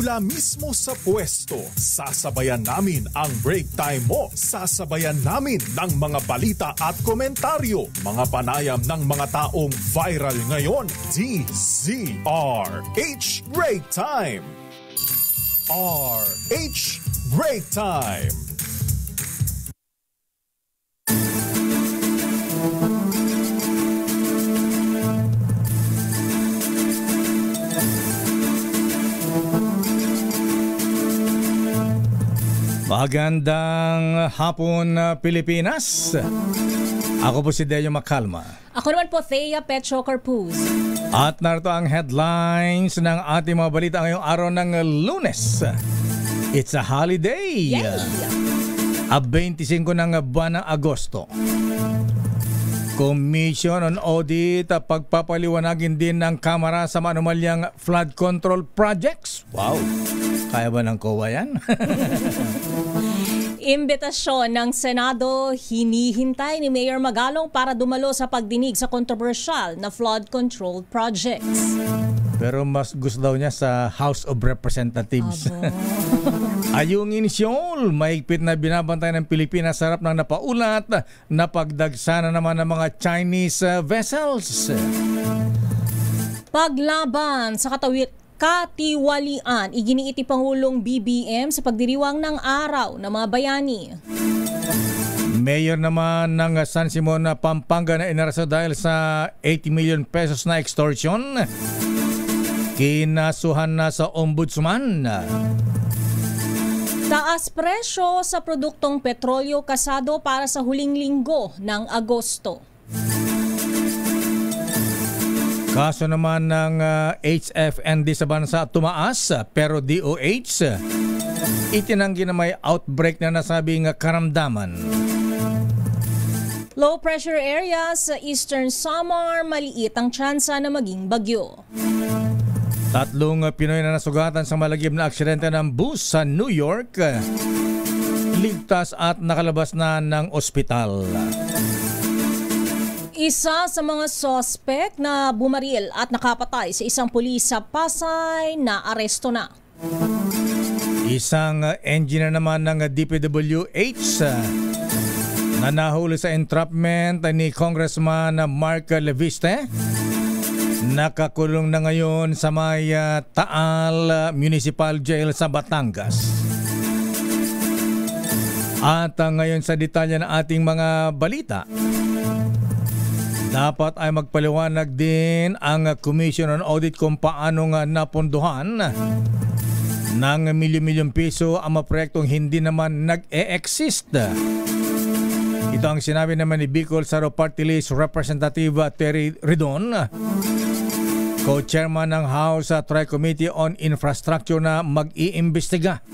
mula mismo sa pwesto. Sasabayan namin ang break time mo. Sasabayan namin ng mga balita at komentaryo. Mga panayam ng mga taong viral ngayon. DZRH Break Time. RH Break Time. Magandang hapon, Pilipinas. Ako po si Deo Macalma. Ako naman po, Thea Petro Carpuz. At narito ang headlines ng ating mga balita ngayong araw ng Lunes. It's a holiday. Yay! 25 ng buwan ng Agosto. Commission on Audit, pagpapaliwanagin din ng Kamara sa manumalyang flood control projects. Wow! Kaya ba ng COA yan? Imbitasyon ng Senado, hinihintay ni Mayor Magalong para dumalo sa pagdinig sa kontrobersyal na flood control projects. Pero mas gusto daw niya sa House of Representatives. Ayungin Seoul, mahigpit na binabantay ng Pilipinas sa harap ng napaulat na pagdagsana naman ng mga Chinese vessels. Paglaban sa katiwalian, iginiiti Pangulong BBM sa pagdiriwang ng Araw ng mga Bayani. Mayor naman ng San Simon, Pampanga na inaresto dahil sa 80 million pesos na extortion. Kinasuhan na sa ombudsman. Taas presyo sa produktong petrolyo kasado para sa huling linggo ng Agosto. Kaso naman ng HFND sa bansa tumaas, pero DOH itinanggi na may outbreak na nasabing karamdaman. Low pressure areas sa Eastern Samar, maliit ang tsansa na maging bagyo. Tatlong Pinoy na nasugatan sa malagim na aksidente ng bus sa New York, ligtas at nakalabas na ng ospital. Isa sa mga suspect na bumaril at nakapatay sa isang pulis sa Pasay na aresto na. Isang engineer naman ng DPWH na nahuli sa entrapment ni Congressman Mark Leviste, nakakulong na ngayon sa may Taal Municipal Jail sa Batangas. At ngayon sa detalye ng ating mga balita, dapat ay magpaliwanag din ang Commission on Audit kung paano nga napunduhan ng milyon-milyong piso ang mga proyektong hindi naman nag-e-exist. Ito ang sinabi naman ni Bicol Saro Party List Representative Terry Ridon, co-chairman ng House Tri-Committee on Infrastructure, na mag-iimbestiga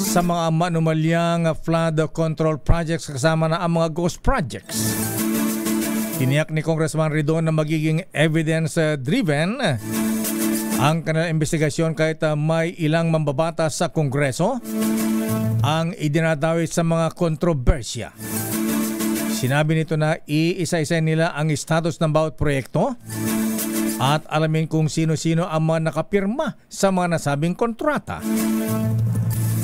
sa mga manumalyang flood control projects kasama na ang mga ghost projects. Tiniyak ni Congressman Ridon na magiging evidence-driven ang kanilang investigasyon kahit may ilang mambabatas sa Kongreso ang idinadawit sa mga kontrobersya. Sinabi nito na iisa-isa nila ang status ng bawat proyekto at alamin kung sino-sino ang mga nakapirma sa mga nasabing kontrata.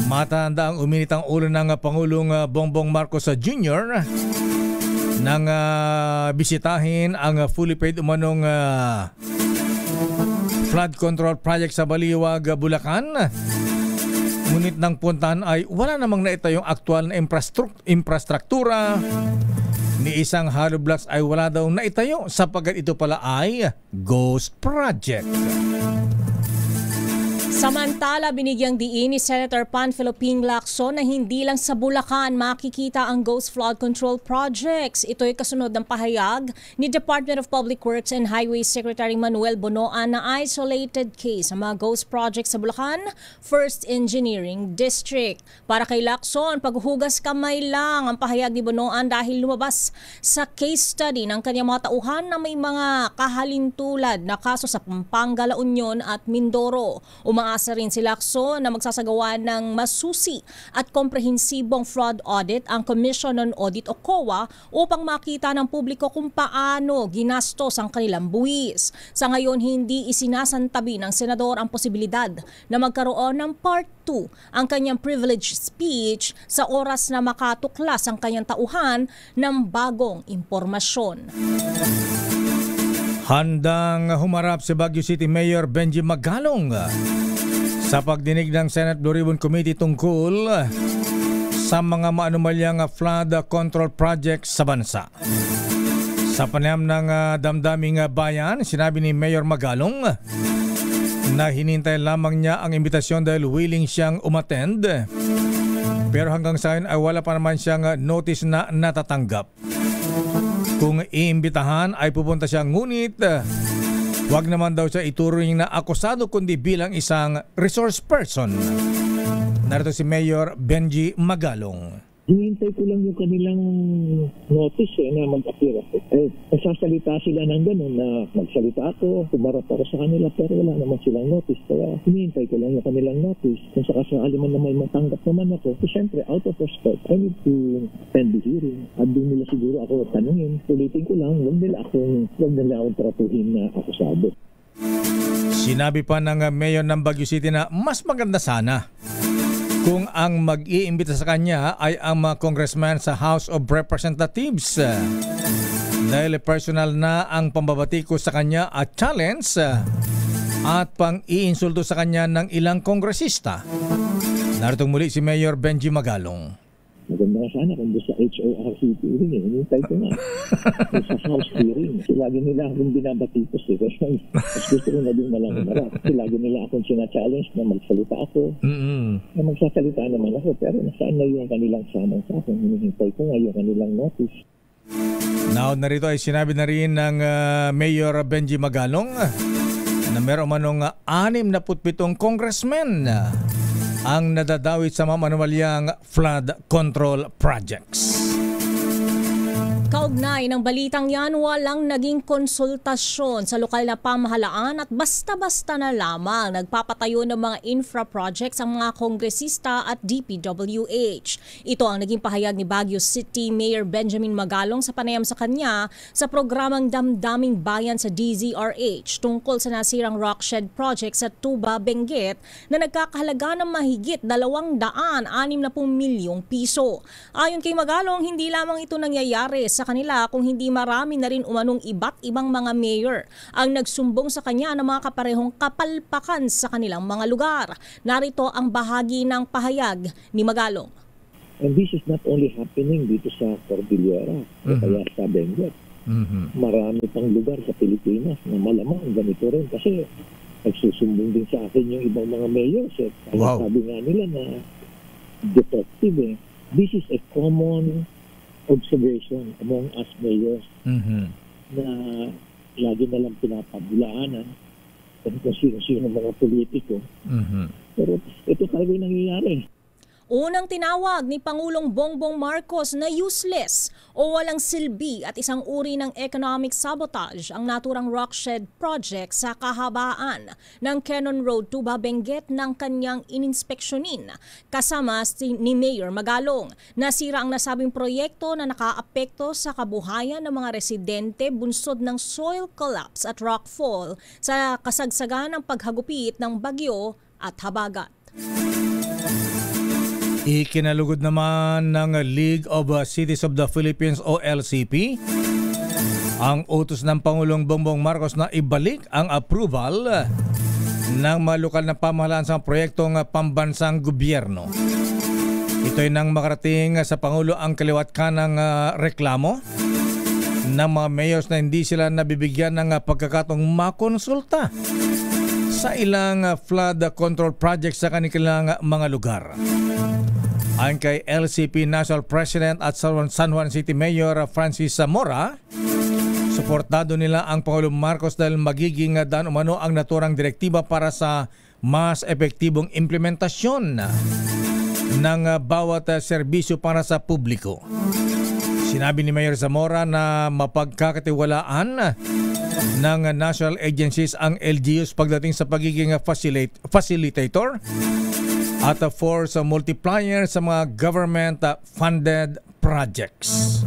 Matanda ang uminitang ulo ng Pangulong Bongbong Marcos Jr. nang bisitahin ang fully paid umanong flood control project sa Baliwag, Bulacan. Ngunit nang puntahan ay wala namang naitayong aktual na infrastruktura. Ni isang hollow blocks ay wala daw naitayo sapagkat ito pala ay ghost project. Samantala, binigyang diin ni Senator Panfilo Ping Lacson na hindi lang sa Bulacan makikita ang ghost flood control projects. Ito'y kasunod ng pahayag ni Department of Public Works and Highways Secretary Manuel Bonoan na isolated case ang mga ghost projects sa Bulacan First Engineering District. Para kay Lacson, paghuhugas kamay lang ang pahayag ni Bonoan dahil lumabas sa case study ng kanyang mga tauhan na may mga kahalintulad na kaso sa Pampanga, La Union at Mindoro. Umaasa rin si Lacson na magsasagawa ng masusi at komprehensibong fraud audit ang Commission on Audit o COA upang makita ng publiko kung paano ginastos ang kanilang buwis. Sa ngayon, hindi isinasantabi ng senador ang posibilidad na magkaroon ng Part 2 ang kanyang privilege speech sa oras na makatuklas ang kanyang tauhan ng bagong impormasyon. Handang humarap si Baguio City Mayor Benji Magalong sa pagdinig ng Senate Blue Ribbon Committee tungkol sa mga maanumalyang flood control projects sa bansa. Sa panayam ng damdaming bayan, sinabi ni Mayor Magalong na hinintay lamang niya ang imbitasyon dahil willing siyang umattend. Pero hanggang sa ngayon ay wala pa naman siyang notice na natatanggap. Kung iimbitahan ay pupunta siya, ngunit wag naman daw siya ituring na akusado kundi bilang isang resource person. Narito si Mayor Benji Magalong. Hinihintay ko lang yung kanilang notice na mag-appear ako. Nagsasalita sila ng gano'n na magsalita ako, tumarap ako sa kanila, pero wala naman silang notice. Kaya hinihintay ko lang yung kanilang notice. Kung sakasakali man na may matanggap naman ako, so syempre out of respect, I need to attend the hearing. At doon nila siguro ako tanungin. Ulitin ko lang, huwag nila akong tratuhin na akusado. Sinabi pa ng Mayor ng Baguio City na mas maganda sana kung ang mag-iimbita sa kanya ay ang mga congressman sa House of Representatives. Dahil personal na ang pambabatiko sa kanya at challenge at pang-iinsulto sa kanya ng ilang kongresista. Naritong muli si Mayor Benji Magalong. Maganda sana kung doon sa HORCP hearing. Hinihintay ko na. Sa House hearing. Lagi nila akong binabatikos. Kasi mas gusto ko na din malang-marap. Lagi nila akong sina-challenge na magsalita ako. Na magsasalita naman ako. Pero nasaan na yung kanilang samang sa akin? Hinihintay ko nga yung kanilang notice. Now, narito ay sinabi na rin ng Mayor Benji Magalong na meron manong 67 congressmen ang nadadawit sa mga manumalyang flood control projects. Kaugnay ng balitang yan, walang naging konsultasyon sa lokal na pamahalaan at basta-basta na lamang nagpapatayo ng mga infra projects ang mga kongresista at DPWH. Ito ang naging pahayag ni Baguio City Mayor Benjamin Magalong sa panayam sa kanya sa programang Damdaming Bayan sa DZRH tungkol sa nasirang rockshed project sa Tuba, Benguet na nagkakahalaga ng mahigit 260 milyong piso. Ayon kay Magalong, hindi lamang ito nangyayari sa kanila kung hindi marami na rin umanong iba't ibang mga mayor ang nagsumbong sa kanya ng mga kaparehong kapalpakan sa kanilang mga lugar. Narito ang bahagi ng pahayag ni Magalong. And this is not only happening dito sa Cordillera o kaya sa Benguet. Marami pang lugar sa Pilipinas na malamang ganito rin kasi nagsusumbong din sa akin yung ibang mga mayors. Kaya sabi nga nila na defective. This is a common observation among us mayors na lagi na lang pinapabulaanan kung sino-sino mga politiko. Pero ito talaga yung nangyayari. Unang tinawag ni Pangulong Bongbong Marcos na useless o walang silbi at isang uri ng economic sabotage ang naturang rockshed project sa kahabaan ng Cannon Road, Tuba, Benguet ng kanyang ininspeksyonin kasama ni Mayor Magalong. Nasira ang nasabing proyekto na nakaapekto sa kabuhayan ng mga residente bunsod ng soil collapse at rockfall sa kasagsagan ng paghagupit ng bagyo at habagat. Ikinalugod naman ng League of Cities of the Philippines o LCP ang utos ng Pangulong Bongbong Marcos na ibalik ang approval ng mga lokal na pamahalaan sa proyektong pambansang gobyerno. Ito'y nang makarating sa Pangulo ang kaliwat kanang reklamo ng mga mayors na hindi sila nabibigyan ng pagkakataong makonsulta sa ilang flood control projects sa kanilang mga lugar. Ayon kay LCP National President at San Juan City Mayor Francis Zamora, suportado nila ang Pangulong Marcos dahil magiging daan umano ang naturang direktiba para sa mas epektibong implementasyon ng bawat serbisyo para sa publiko. Sinabi ni Mayor Zamora na mapagkakatiwalaan ng national agencies ang LGUs pagdating sa pagiging facilitator at a force multiplier sa mga government-funded projects.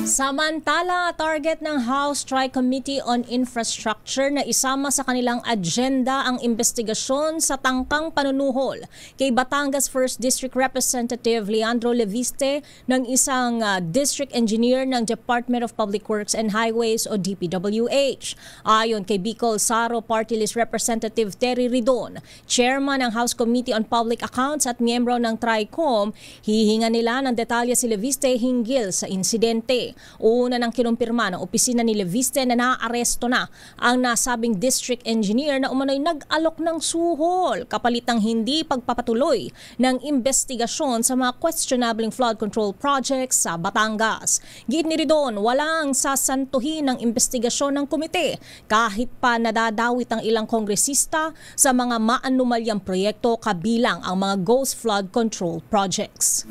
Samantala, target ng House Tri-Committee on Infrastructure na isama sa kanilang agenda ang investigasyon sa tangkang panunuhol kay Batangas 1st District Representative Leandro Leviste ng isang district engineer ng Department of Public Works and Highways o DPWH. Ayon kay Bicol Saro Party List Representative Terry Ridon, chairman ng House Committee on Public Accounts at miyembro ng TRICOM, hihinga nila ng detalye si Leviste hinggil sa insidente. Una nang kinumpirma ng opisina ni Leviste na naaresto na ang nasabing district engineer na umano'y nag-alok ng suhol kapalitang hindi pagpapatuloy ng investigasyon sa mga questionable flood control projects sa Batangas. Gid ni Ridon, walang sasantuhin ng investigasyon ng komite kahit pa nadadawit ang ilang kongresista sa mga maanumalyang proyekto kabilang ang mga ghost flood control projects.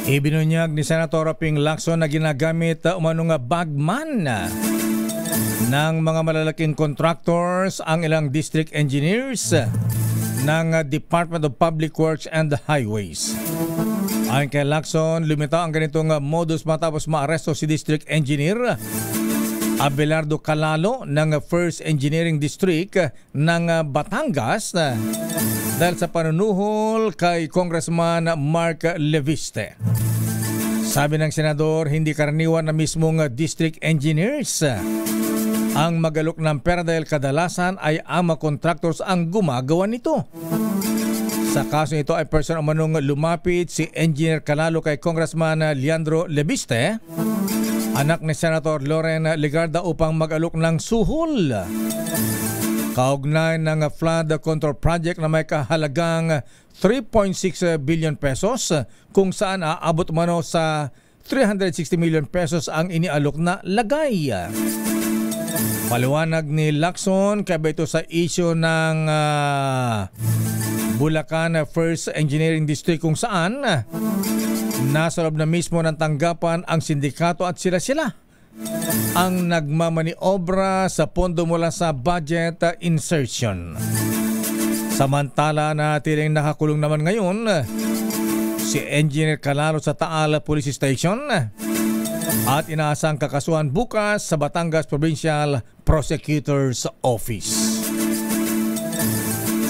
Ibinunyag ni Senator Ping Lacson na ginagamit umanong bagman ng mga malalaking contractors ang ilang district engineers ng Department of Public Works and Highways. Ayon kay Lacson, lumitaw ang ganitong modus matapos maaresto si District Engineer Abelardo Calalo ng 1st Engineering District ng Batangas dahil sa panunuhol kay Congressman Mark Leviste. Sabi ng senador, hindi karaniwan na mismong district engineers ang magalok ng pera dahil kadalasan ay ama contractors ang gumagawa nito. Sa kaso ito ay person umanong lumapit si Engineer Calalo kay Congressman Leandro Leviste, anak ni Senator Loren Legarda, upang mag-alok ng suhol kaugnay ng flood control project na may kahalagang 3.6 billion pesos kung saan aabot umano sa 360 million pesos ang inialok na lagay. Paliwanag ni Lacson, kaya ito sa issue ng Bulacan 1st Engineering District kung saan nasa loob na mismo ng tanggapan ang sindikato at sila ang nagmamaniobra sa pondo mula sa budget insertion. Samantala na tiling nakakulong naman ngayon si Engineer Calalo sa Taal Police Station at inaasang kakasuhan bukas sa Batangas Provincial Prosecutor's Office.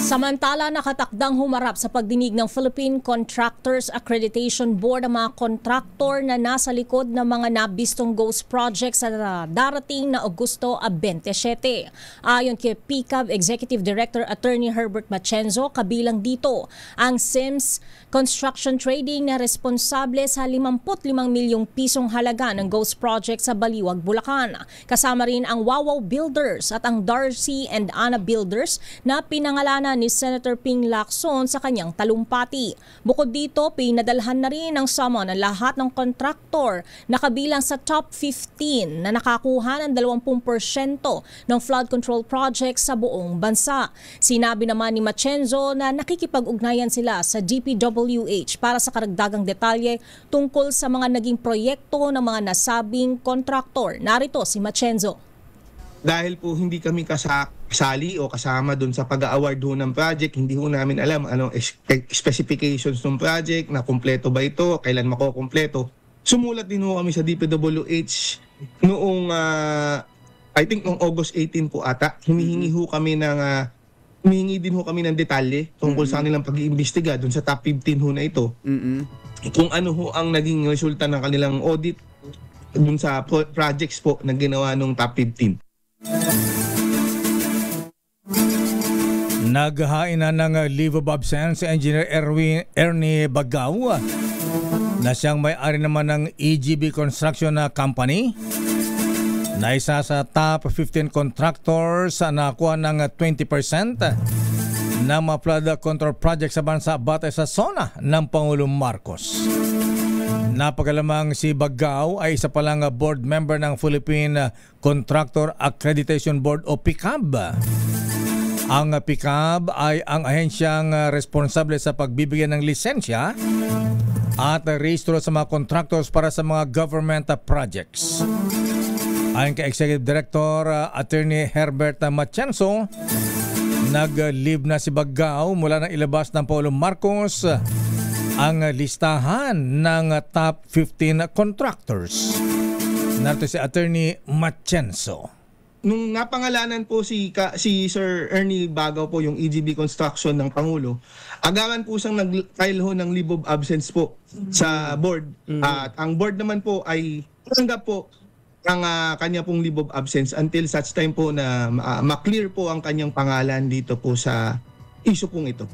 Samantala, nakatakdang humarap sa pagdinig ng Philippine Contractors Accreditation Board ang mga kontraktor na nasa likod ng mga nabistong ghost projects sa darating na Agosto 27. Ayon kay PCAB Executive Director Attorney Herbert Machenzo, kabilang dito ang Sims Construction Trading na responsable sa 55 milyong pisong halaga ng ghost project sa Baliwag, Bulacan. Kasama rin ang Wawaw Builders at ang Darcy and Anna Builders na pinangalanan ni Senator Ping Lacson sa kanyang talumpati. Bukod dito, pinadalhan na rin ng summon ang lahat ng kontraktor na kabilang sa top 15 na nakakuha ng 20% ng flood control projects sa buong bansa. Sinabi naman ni Machenzo na nakikipag-ugnayan sila sa DPWH para sa karagdagang detalye tungkol sa mga naging proyekto ng mga nasabing kontraktor. Narito si Machenzo. Dahil po hindi kami kasali o kasama doon sa pag-award ho ng project, hindi ho namin alam anong specifications ng project, na kumpleto ba ito, kailan makukumpleto. Sumulat din ho kami sa DPWH noong, I think noong August 18 po ata, humihingi din ho kami ng detalye tungkol sa kanilang pag-iimbestiga doon sa top 15 ho na ito. Kung ano ho ang naging resulta ng kanilang audit doon sa projects po na ginawa ng top 15. Naghain na ng leave of absence si Engineer Ernie Bagaw na siyang may-ari naman ng EGB Construction Company na isa sa top 15 contractors na nakuha ng 20% na mga flood control project sa bansa batay sa SONA ng Pangulong Marcos. Napagalamang si Bagaw ay isa palang board member ng Philippine Contractor Accreditation Board o PCAB. Ang PCAB ay ang ahensyang responsable sa pagbibigyan ng lisensya at rehistro sa mga contractors para sa mga government projects. Ayon kay Executive Director Attorney Herbert Matienzo, nag-leave na si Bagao mula na ilabas ng Pangulong Marcos ang listahan ng top 15 contractors. Narito si Attorney Matienzo. Nung napangalanan po si Sir Ernie Bagao po yung EGB Construction ng Pangulo, agaran po siyang nag-file ho ng leave of absence po sa board. At ang board naman po ay tanggap po ang kanya pong leave of absence until such time po na ma-clear po ang kanyang pangalan dito po sa issue pong ito.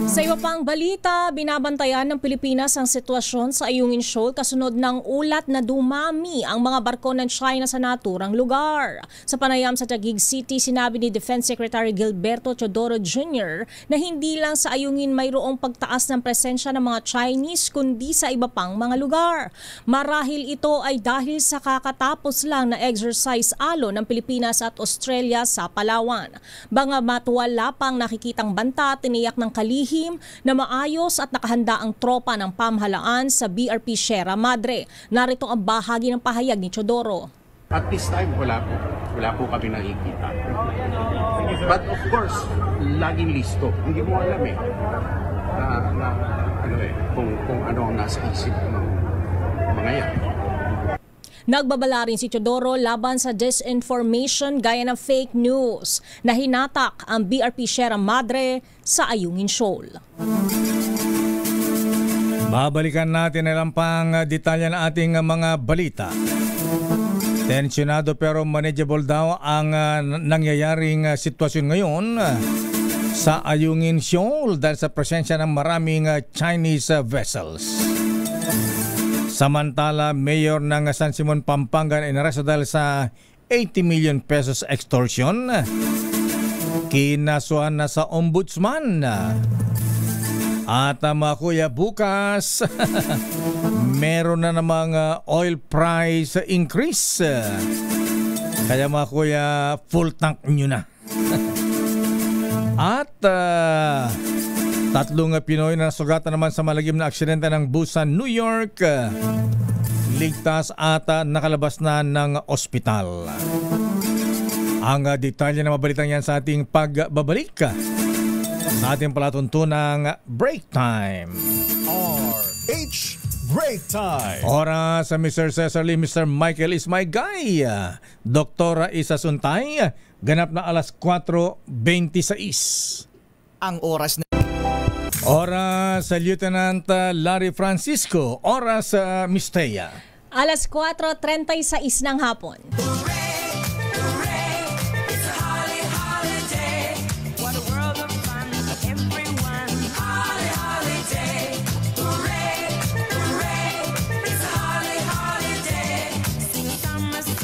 Sa iba pang balita, binabantayan ng Pilipinas ang sitwasyon sa Ayungin Shoal kasunod ng ulat na dumami ang mga barko ng China sa naturang lugar. Sa panayam sa Taguig City, sinabi ni Defense Secretary Gilberto Teodoro Jr. na hindi lang sa Ayungin mayroong pagtaas ng presensya ng mga Chinese kundi sa iba pang mga lugar. Marahil ito ay dahil sa kakatapos lang na exercise alo ng Pilipinas at Australia sa Palawan. Bagamat wala pang nakikitang banta, tiniyak ng kalihim na maayos at nakahanda ang tropa ng pamahalaan sa BRP Sierra Madre. Narito ang bahagi ng pahayag ni Teodoro. At this time, wala po kami nakikita. But of course, laging listo. Hindi mo alam kung ano ang nasa isip ng mga yan. Nagbabala rin si Teodoro laban sa disinformation gaya ng fake news na hinatak ang BRP Sierra Madre sa Ayungin Shoal. Babalikan natin na lang pang detalye ng ating mga balita. Tensyonado pero manageable daw ang nangyayaring sitwasyon ngayon sa Ayungin Shoal dahil sa presensya ng maraming Chinese vessels. Samantala, Mayor ng San Simon, Pampanga inaresto dahil sa 80 million pesos extortion. Kinasuhan na sa ombudsman. At mga kuya, bukas meron na namang oil price increase. Kaya mga kuya, full tank nyo na. At tatlong Pinoy na nasugatan naman sa malagim na aksidente ng bus sa New York. Ligtas at nakalabas na ng ospital. Ang detalye na mabalitang yan sa ating pagbabalik sa ating palatuntunang Break Time. RH Break Time. Oras sa Mr. Cesar Lee, Mr. Michael is my guy. Doktora Isa Suntay, ganap na alas 4:26. Ang oras na Oras sa Lieutenant Larry Francisco. Oras sa Mistea. Alas 4:36 ng hapon.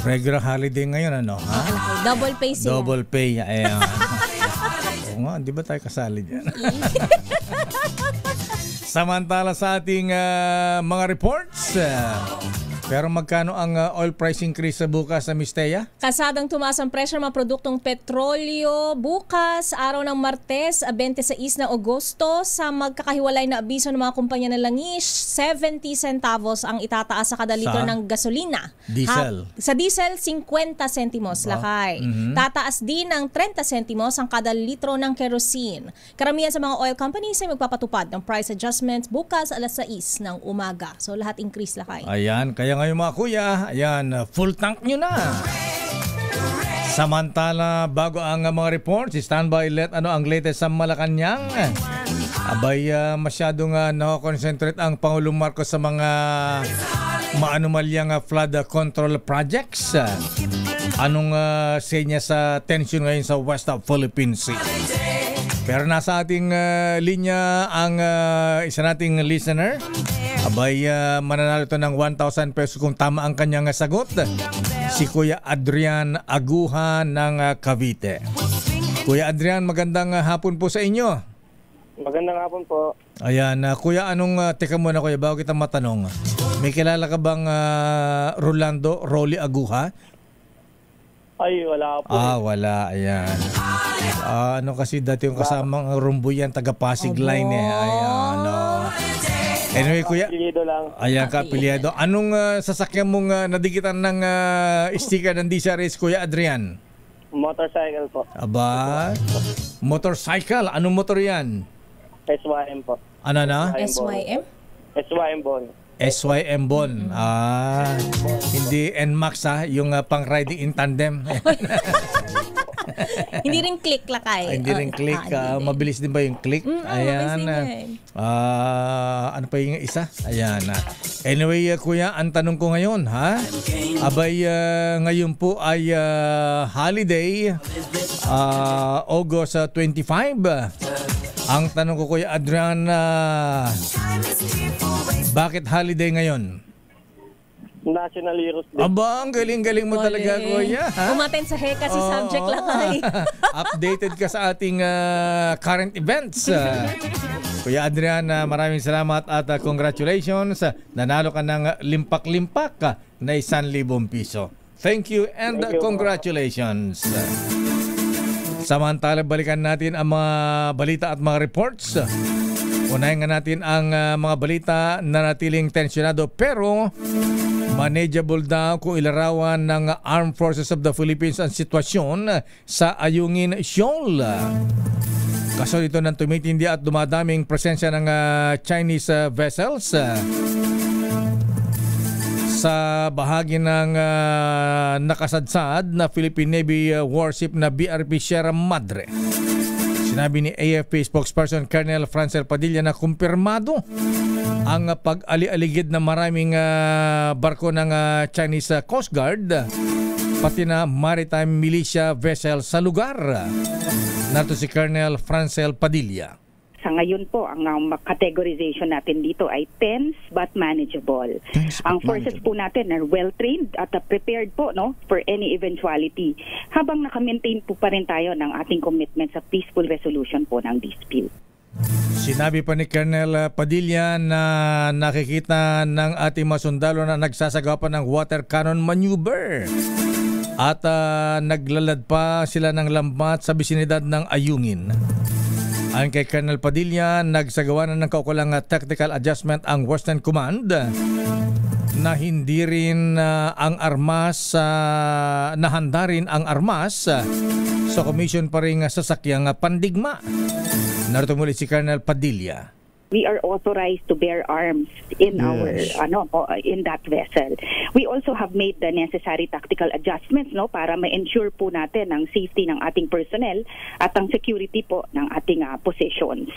Regular holiday ngayon, ano? Ha? Double pay sila. Double pay. Ayan. Oo nga, di ba tayo kasali dyan? Samantala sa ating mga reports, pero magkano ang oil price increase sa bukas sa Mistea? Kasadang tumaas ang presyo ng mga produktong petrolyo bukas, araw ng Martes, 26 na Agosto, sa magkakahiwalay na abiso ng mga kumpanya ng langis, 70 centavos ang itataas sa kada litro ng gasolina. Diesel? Sa diesel, 50 sentimos lakay. Tataas din ng 30 sentimos ang kada litro ng kerosene. Karamihan sa mga oil companies ay magpapatupad ng price adjustments bukas alas 6 ng umaga. So lahat increase lakay. Ayan, kaya ngayon mga kuya, ayan, full tank nyo na. Samantala, bago ang mga reports, standby ang latest sa Malacanang. Abay, masyadong nakakonsentrate ang Pangulong Marcos sa mga maanumalyang flood control projects. Anong say niya sa tension ngayon sa West Philippine Sea? Pero nasa ating linya ang isa nating listener. Abay, mananalo ito ng 1,000 pesos kung tama ang kanyang sagot. Si Kuya Adrian Aguha ng Cavite. Kuya Adrian, magandang hapon po sa inyo. Magandang hapon po. Ayan, Kuya, teka muna Kuya, bago kita matanong. May kilala ka bang Rolly Aguha? Ay, wala po. Wala. Ayan. Kasi dati yung kasamang rumbuyan, taga Pasig Line eh. Ayan, Anyway, kuya. Apelyido lang. Ayan ka, apelyido. Anong sasakyan mong nadikitan ng sticker ng DCRS, Kuya Adrian? Motorcycle po. Aba, motorcycle. Anong motor yan? SYM po. Ano na? SYM? SYM Bon. SYM Bon. Hindi NMAX yung pang-riding in tandem. Hindi rin click lakay. Hindi rin click. Hindi. Mabilis din ba yung click? Ayan. mabilis din Ano pa yung isa? Ayan. Anyway, kuya, ang tanong ko ngayon, ha? Abay, ngayon po ay holiday, August 25. Ang tanong ko, Kuya Adrian, bakit holiday ngayon? National Heroes Day. Aba, ang galing-galing mo talaga, Kuya. Ha? Umaten sa heka si subject lakay. Updated ka sa ating current events. Kuya Adrian, maraming salamat at congratulations. Nanalo ka ng limpak-limpak na 1,000 piso. Thank you and congratulations. Samantala, balikan natin ang mga balita at mga reports. Unahin nga natin ang mga balita na natiling tensyonado pero manageable daw kung ilarawan ng Armed Forces of the Philippines ang sitwasyon sa Ayungin Shoal. Kaso dito nang tumitindi at dumadaming presensya ng Chinese vessels sa bahagi ng nakasadsad na Philippine Navy warship na BRP Sierra Madre. Sinabi ni AFP spokesperson Colonel Francel Padilla na kumpirmado ang pag-ali-aligid ng maraming barko ng Chinese Coast Guard pati na maritime militia vessel sa lugar. Narito si Colonel Francel Padilla. Sa ngayon po, ang categorization natin dito ay tense but manageable. Ang forces po natin are well-trained at prepared po for any eventuality. Habang naka-maintain po pa rin tayo ng ating commitment sa peaceful resolution po ng dispute. Sinabi pa ni Colonel Padilla na nakikita ng ating mga sundalo na nagsasagawa pa ng water cannon maneuver. At naglalad pa sila ng lambat sa bisinidad ng Ayungin. Ayon kay Colonel Padilla, nagsagawa na ng kaukulang tactical adjustment ang Western Command na hindi rin ang armas, nahanda rin ang armas sa commission pa rin sasakyang pandigma. Narito muli si Colonel Padilla. We are authorized to bear arms in our in that vessel. We also have made the necessary tactical adjustments para ma-ensure po natin ang safety ng ating personnel at ang security po ng ating positions.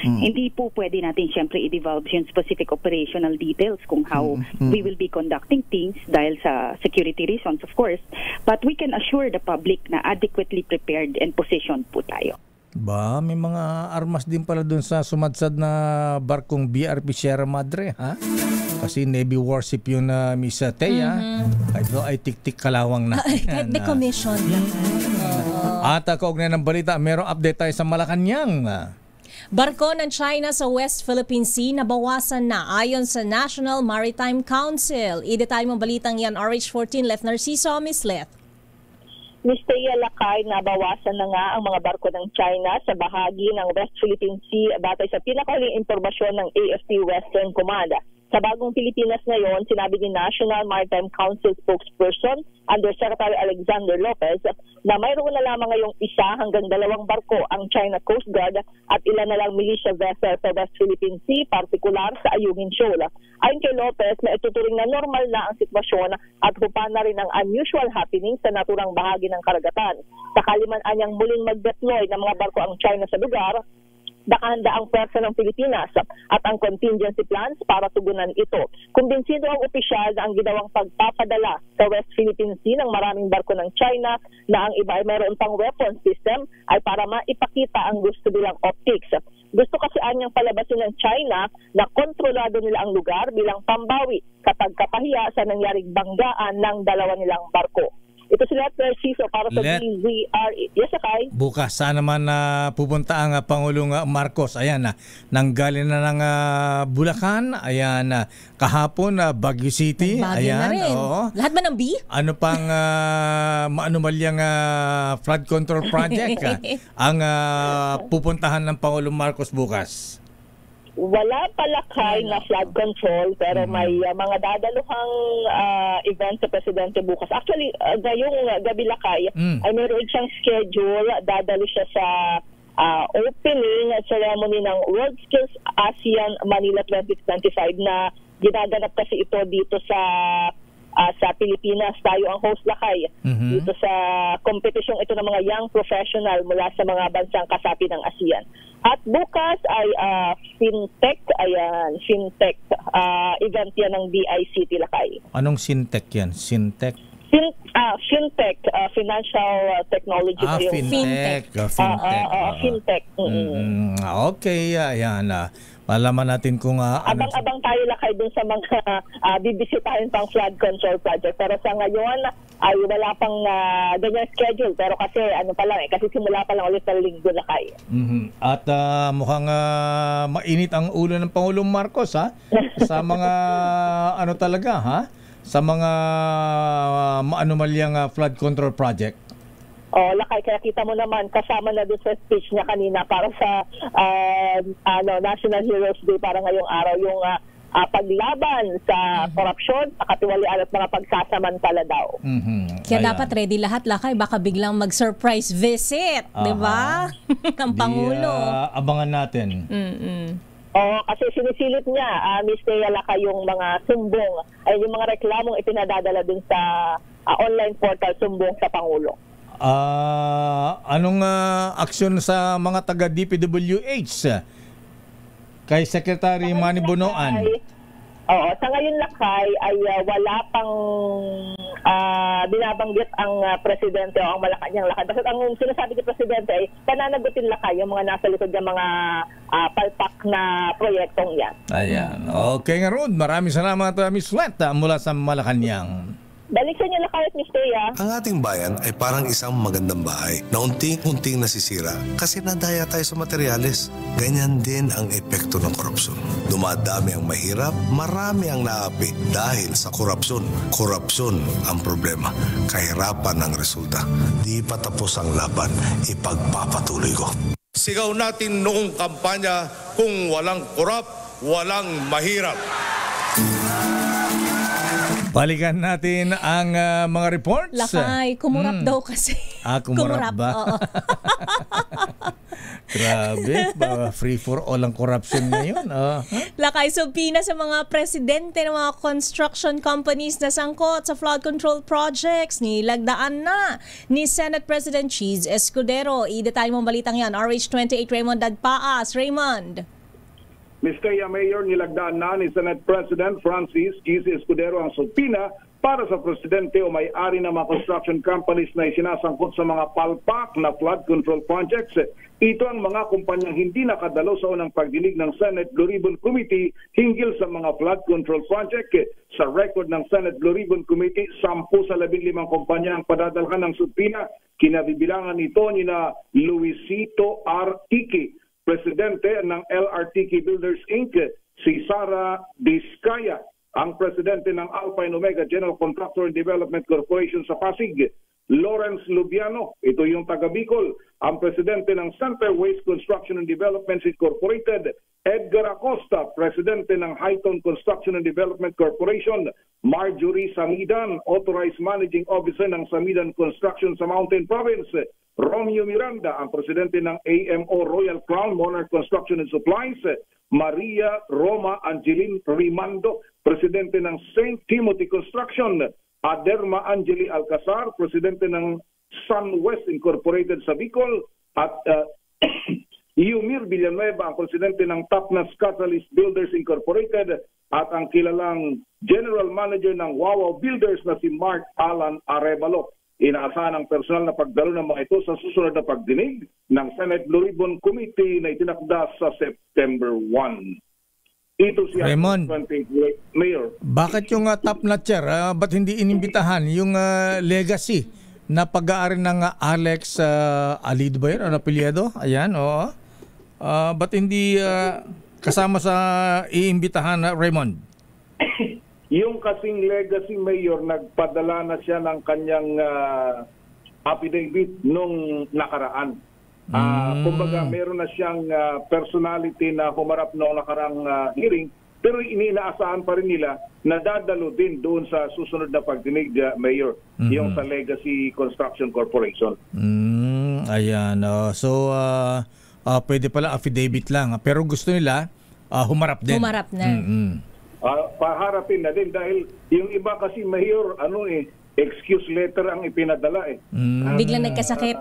Hindi po pwede natin siyempre i-divulge yung specific operational details kung how we will be conducting things dahil sa security reasons of course, but we can assure the public na adequately prepared and positioned po tayo. Ba, may mga armas din pala dun sa sumadsad na barkong BRP Sierra Madre, ha? Kasi Navy warship yun na Miss Thea. Kahit doon ay tik-tik kalawang na. Kahit decommission. At kaugnay ng balita, merong update tayo sa Malacanang. Barko ng China sa West Philippine Sea nabawasan na ayon sa National Maritime Council. I-detalye mo balitang yan, RH14, Left Narciso, Miss Leth. Mr. Lakay, nabawasan na nga ang mga barko ng China sa bahagi ng West Philippine Sea batay sa pinakahuling impormasyon ng AFP Western Command. Sa bagong Pilipinas ngayon, sinabi ni National Maritime Council spokesperson Undersecretary Alexander Lopez na mayroon na lamang ngayong 1 hanggang 2 barko ang China Coast Guard at ilan na lang militia vessel sa West Philippine Sea, partikular sa Ayungin Shoal. Ayon kay Lopez, na ituturing na normal na ang sitwasyon at hupa na rin ang unusual happening sa naturang bahagi ng karagatan. Sakali man anyang muling mag-deploy ng mga barko ang China sa lugar, nakahanda ang pwersa ng Pilipinas at ang contingency plans para tugunan ito. Kumbinsido ang opisyal na ang ginawang pagpapadala sa West Philippine Sea ng maraming barko ng China na ang iba ay mayroon pang weapon system ay para maipakita ang gusto nilang optics. Gusto kasi anyang palabasin ng China na kontrolado nila ang lugar bilang pambawi kapag kapahiya sa nangyaring banggaan ng dalawa nilang barko. Ito si Leth Narciso para sa DZR. Yes, Akay. Bukas, saan naman pupunta ang Pangulong Marcos? Ayan, nanggaling na ng Bulacan. Ayan, kahapon, Baguio City. Baguio ayan, na rin. Oo. Lahat ba ng B? Ano pang maanumalyang flood control project ang pupuntahan ng Pangulong Marcos bukas? Wala palakay na flood control pero may mga dadaluhang event sa Presidente bukas. Actually, ngayong gabi lakay ay meron siyang schedule. Dadalo siya sa opening ceremony ng World Skills ASEAN Manila 2025 na ginaganap kasi ito dito sa Pilipinas. Tayo ang host lakay dito sa kompetisyong ito ng mga young professional mula sa mga bansang kasapi ng ASEAN. At bukas ay fintech event yan ng DICT lakay. Anong fintech yan? Fintech? Fintech, financial technology. Fintech. Fintech. Okay, ayan. Malaman natin kung abang-abang tayo lakay dun sa mga bibisitahin pang flood control project. Pero sa ngayon ay wala pang ganyan schedule. Pero kasi kasi simula pa lang ulit ng linggo lakay. At mukhang mainit ang ulo ng Pangulong Marcos sa mga sa mga maanumalyang flood control project. Lakay, kaya kita mo naman kasama na doon sa speech niya kanina para sa National Heroes Day para ngayong araw yung paglaban sa korupsyon, katiwalian at mga pagsasamantala daw. Kaya dapat ready lahat lakay, baka biglang mag-surprise visit, di ba? Ang Pangulo. Abangan natin. Kasi sinisilip niya, Mr. Yalaka, yung mga sumbong, ay yung mga reklamong ipinadadala dun sa online portal sumbong sa Pangulo. Anong aksyon sa mga taga DPWH kay Secretary Manny Bonoan? Sa ngayon lakay ay wala pang binabanggit ang presidente o ang Malacanang lakay. Basta ang sinasabi ng presidente ay pananagutin lakay yung mga nasa likod ng mga palpak na proyektong yan. Ayan. Okay nga Rod, maraming salamat Miss Letta mula sa Malacanang. Balik sa inyo lakay at Miss Thea. Ang ating bayan ay parang isang magandang bahay na unting-unting nasisira kasi nadaya tayo sa materyales. Ganyan din ang epekto ng korupsyon. Dumadami ang mahirap, marami ang naapi dahil sa korupsyon. Korupsyon ang problema, kahirapan ang resulta. Di pa tapos ang laban, ipagpapatuloy ko. Sigaw natin noong kampanya, kung walang korap, walang mahirap. Balikan natin ang mga reports. Lakay, kumurap daw kasi. Kumurap ba? Oo. Grabe, free for all ang corruption ngayon. Lakay, subpina sa mga presidente ng mga construction companies na sangkot sa flood control projects. Nilagdaan na ni Senate President Cheese Escudero. I-detalye mong balitang yan. RH28 Raymond Dadpaas. Raymond. Mr. Mayor, nilagdaan na ni Senate President Francis Cheese Escudero ang subpina para sa presidente o may-ari ng mga construction companies na isinasangkot sa mga palpak na flood control projects. Ito ang mga kumpanyang hindi nakadalo sa unang pagdinig ng Senate Blue Ribbon Committee hinggil sa mga flood control project. Sa record ng Senate Blue Ribbon Committee, 10 sa 15 kumpanya ang padadalhan ng subpina. Kinabibilangan ito ni na Luisito R. Tiki, presidente ng LRTK Builders Inc., si Sara Vizcaya, ang presidente ng Alpha and Omega General Contractor and Development Corporation sa Pasig, Lawrence Lubiano, ito yung taga Bicol, ang presidente ng Center Waste Construction and Development Incorporated, Edgar Acosta, presidente ng Highton Construction and Development Corporation, Marjorie Samidan, authorized managing officer ng Samidan Construction sa Mountain Province, Romeo Miranda, ang presidente ng AMO Royal Crown Monarch Construction and Supplies, Maria Roma Angeline Rimando, presidente ng St. Timothy Construction, Aderma Angeli Alcazar, presidente ng Sun West Incorporated sa Bicol, at Yumir Villanueva, ang presidente ng Tapnas Catalyst Builders Incorporated, at ang kilalang general manager ng Wawaw Builders na si Mark Alan Arevalo. Inaasahan ang personal na pagdalo ng mga ito sa susunod na pagdinig ng Senate Blue Ribbon Committee na itinakda sa September 1. Ito si Raymond, Mayor. Bakit yung top notcher, ba't hindi inimbitahan yung legacy na pag-aari ng Alex Alido ba yun? Ano apelyido? Ayan, oo. Ba't hindi kasama sa iimbitahan Raymond? Yung kasing legacy mayor, nagpadala na siya ng kanyang affidavit nung nakaraan. Kumbaga, meron na siyang personality na humarap noong nakarang hearing, pero inaasahan pa rin nila na dadalo din doon sa susunod na pagdinig, Mayor, yung sa Legacy Construction Corporation. Ayan. So, pwede pala affidavit lang. Pero gusto nila humarap din. Humarap na. Paharapin na din dahil yung iba kasi, Mayor, excuse letter ang ipinadala Biglang nagkasakit.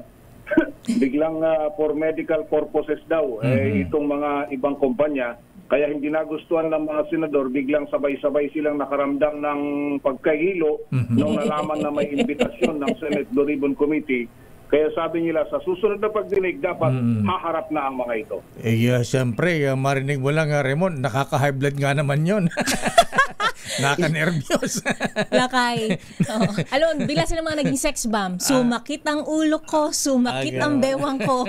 Biglang for medical purposes daw itong mga ibang kumpanya. Kaya hindi nagustuhan ng mga senador, biglang sabay-sabay silang nakaramdam ng pagkahilo nung nalaman na may imbitasyon ng Senate Blue Ribbon Committee. Kaya sabi nila, sa susunod na pagdinig, dapat haharap na ang mga ito. Siyempre, marinig mo lang, Raymond, nakaka-high blood nga naman yun. Naka-nervyos. Lakay. Alon, bigla sila mga naging sex bomb. Sumakit ang ulo ko, sumakit ang bewang ko.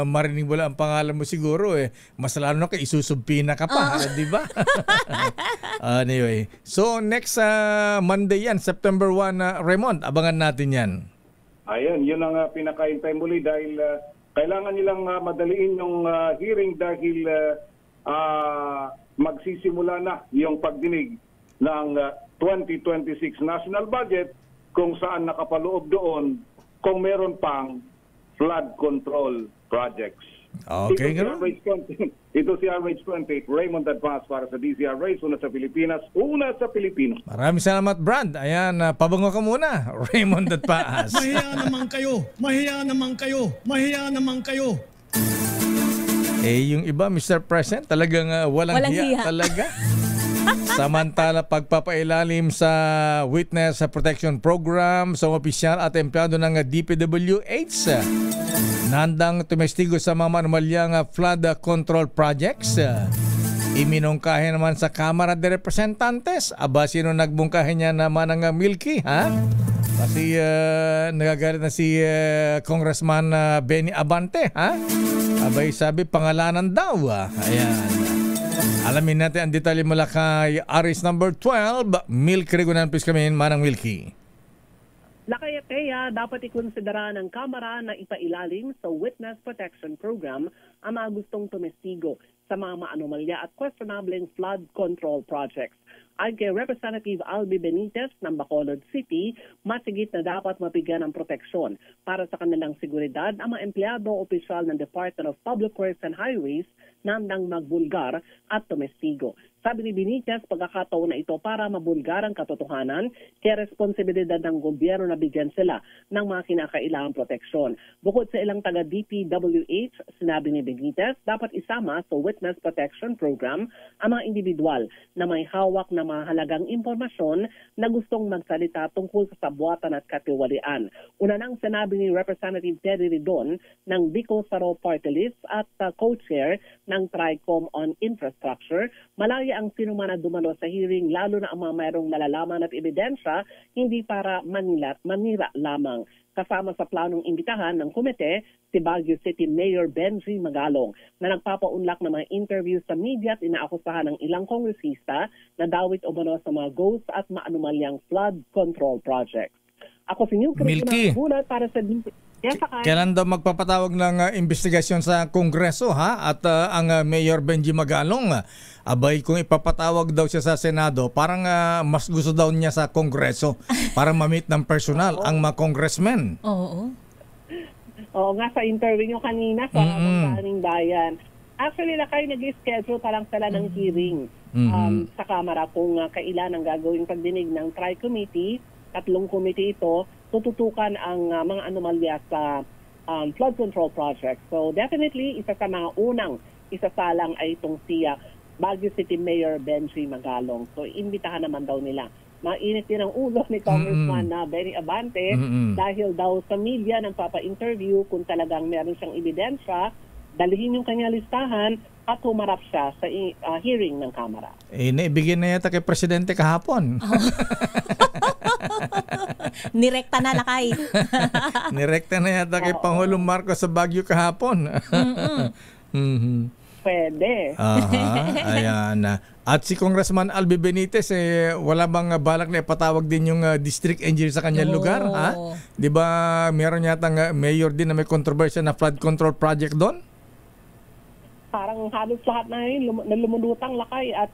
Marinig mo lang ang pangalan mo siguro mas lalo na isusubpina ka pa, di ba? Anyway, so next Monday yan, September 1, Raymond, abangan natin yan. Ayun, yun ang pinakaintay muli dahil kailangan nilang madaliin yung hearing dahil magsisimula na yung pagdinig ng 2026 national budget kung saan nakapaloob doon kung meron pang flood control projects. Okay, ito si RH20, Raymond Advance para sa DZRH, una sa Pilipinas, una sa Pilipino. Maraming salamat, Brad. Ayan, pabango ka muna, Raymond Advance. Mahiya naman kayo, mahiya naman kayo, mahiya naman kayo. Yung iba, Mr. President, talagang walang hiya talaga. Samantala, pagpapailalim sa Witness Protection Program sa opisyal at empleyado ng DPWH, nandang tumestigo sa mga anomalyang flood control projects. Iminungkahe naman sa Kamara de Representantes. Sino nagbungkahe niya naman ng Milky, ha? Kasi nagagalit na si Congressman Benny Abante, ha? Sabi, pangalanan daw. Ayan. Alamin natin ang detalye mula kay Aris number 12, Milky Regunan. Please kami, Manang Milky. Lakayateya, dapat ikonsidera ng Kamara na ipailalim sa Witness Protection Program ang mga gustong tumestigo sa mga maanomalya at questionableng flood control projects. Ayon kay Representative Albi Benitez ng Bacolod City, masigit na dapat mabigyan ng proteksyon para sa kanilang seguridad ang mga empleyado o opisyal ng Department of Public Works and Highways na nang magbulgar at tumestigo. Sabi ni Benitez, pagkakataon na ito para mabulgar ang katotohanan, kaya responsibilidad ng gobyerno na bigyan sila ng mga kinakailangang proteksyon. Bukod sa ilang taga-DPWH, sinabi ni Benitez, dapat isama sa Witness Protection Program ang mga individual na may hawak na mahalagang impormasyon na gustong magsalita tungkol sa sabuatan at katiwalian. Una nang sinabi ni Representative Terry Ridon ng Bicol Saro Party List at co-chair ng TRICOM on Infrastructure, malaya ang sinuman na dumalo sa hearing, lalo na ang mga mayroong malalaman at ebidensya, hindi para manira lamang. Kasama sa planong imbitahan ng komite si Baguio City Mayor Benji Magalong na nagpapaunlak ng mga interview sa media at inaakusahan ng ilang kongresista na dawit umano sa mga ghost at maanumalyang flood control projects. Ako si Milky, para sa kailan daw magpapatawag ng investigasyon sa Kongreso, ha? At ang Mayor Benji Magalong, kung ipapatawag daw siya sa Senado, parang mas gusto daw niya sa Kongreso para ma-meet ng personal ang mga congressmen. Oo nga, sa interview nyo kanina sa Manggaling Bayan. Actually, Lakay, nag-schedule pa lang sila ng hearing sa Kamara kung kailan ang gagawing pagdinig ng Tri-Committee. 3 committee ito, tututukan ang mga anomalya sa flood control project. So definitely, isa sa mga unang isasalang ay itong siya Baguio City Mayor Benji Magalong. So imbitahan naman daw nila. Mainit din ang ulo ni Congressman Benny Abante dahil daw sa media nagpapa-interview kung talagang meron siyang ebidensya, dalihin yung kanyang listahan at humarap siya sa hearing ng Kamara. Naibigyan na yata kay Presidente kahapon. Nirekta na, Lakay. Nirekta na yata kay Pangulong Marcos sa Baguio kahapon. Pwede. Ayan. At si Congressman Albi Benitez, wala bang balak na ipatawag din yung district engineer sa kanyang lugar? Ha? Di ba meron yatang mayor din na may controversy na flood control project doon? Parang halos lahat na yun, lumulutang lakay at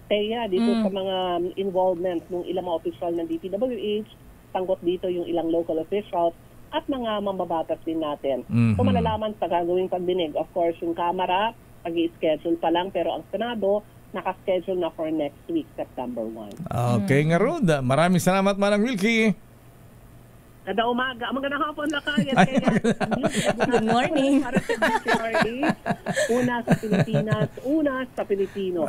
Teya dito sa mga involvement ng ilang mga opisyal ng DPWH, tanggot dito yung ilang local officials at mga mambabatas din natin. Kung malalaman sa gagawing pagdinig, of course, yung Kamara, pag-i-schedule pa lang, pero ang Senado, nakaschedule na for next week, September 1. Okay nga, Rod. Maraming salamat, Manang Wilkie. Kada umaga. Magandang hapon na kaya. Good morning. Una sa Pilipinas, una sa Pilipino.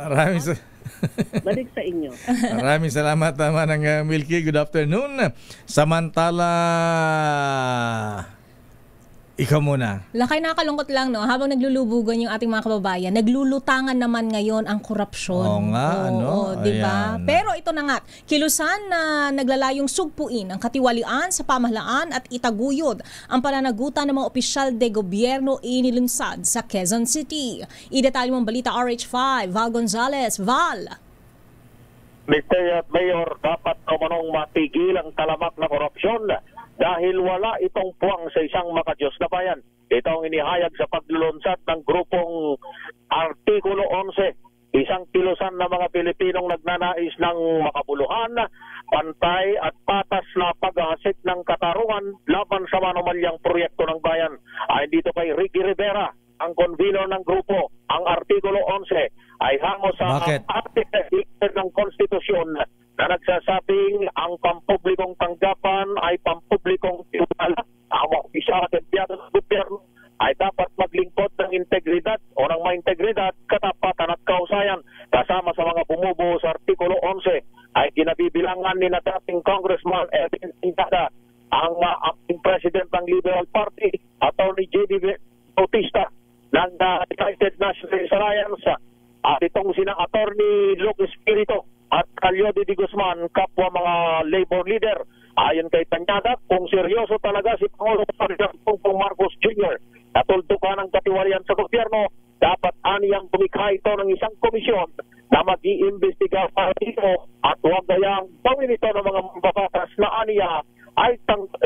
Balik sa inyo. Maraming salamat, Manang Wilkie. Good afternoon. Samantala, ikaw muna. Lakay, nakakalungkot lang, no? Habang naglulubugan yung ating mga kababayan, naglulutangan naman ngayon ang korupsyon. Oo nga, diba? Pero ito na nga, kilusan na naglalayong sugpuin ang katiwalian sa pamahalaan at itaguyod ang pananagutan ng mga opisyal de gobyerno inilunsad sa Quezon City. Idetalye mong balita RH5, Val Gonzalez. Val! Mr. Mayor, dapat kumanong matigil ang talamak na korupsyon dahil wala itong puwang sa isang makadiyos na bayan. Ito ang inihayag sa paglulunsad ng grupong Artikulo 11, isang kilusan ng mga Pilipinong nagnanais ng makabuluhan, pantay at patas na paghahasik ng katarungan laban sa manumalyang proyekto ng bayan. Ayon dito kay Ricky Rivera, ang convener ng grupo, ang Artikulo 11 ay hango sa article ng konstitusyon na nagsasabing ang pampublikong tanggapan ay pampublikong tribunal. Ang mga opisyal at empleyado ng gobyerno ay dapat maglingkod ng integridad o ng maintegridad, katapatan at kausayan. Kasama sa mga bumubuo sa Artikulo 11 ay kinabibilangan ni na dating Congressman Edwin Singada, ang acting president ng Liberal Party, Attorney J.D. Bautista ng United National Alliance, at itong sina Attorney Luke Espiritu at Calyodi de Guzman, kapwa mga labor leader. Ayon kay Tanyada, kung seryoso talaga si Pangulong Bongbong Marcos Jr. na tuldukan ang katiwalian sa gobyerno, dapat aniyang bumikha ito ng isang komisyon na mag-iimbestiga para dito at huwag gayang gawin ito ng mga mambabatas na aniya ay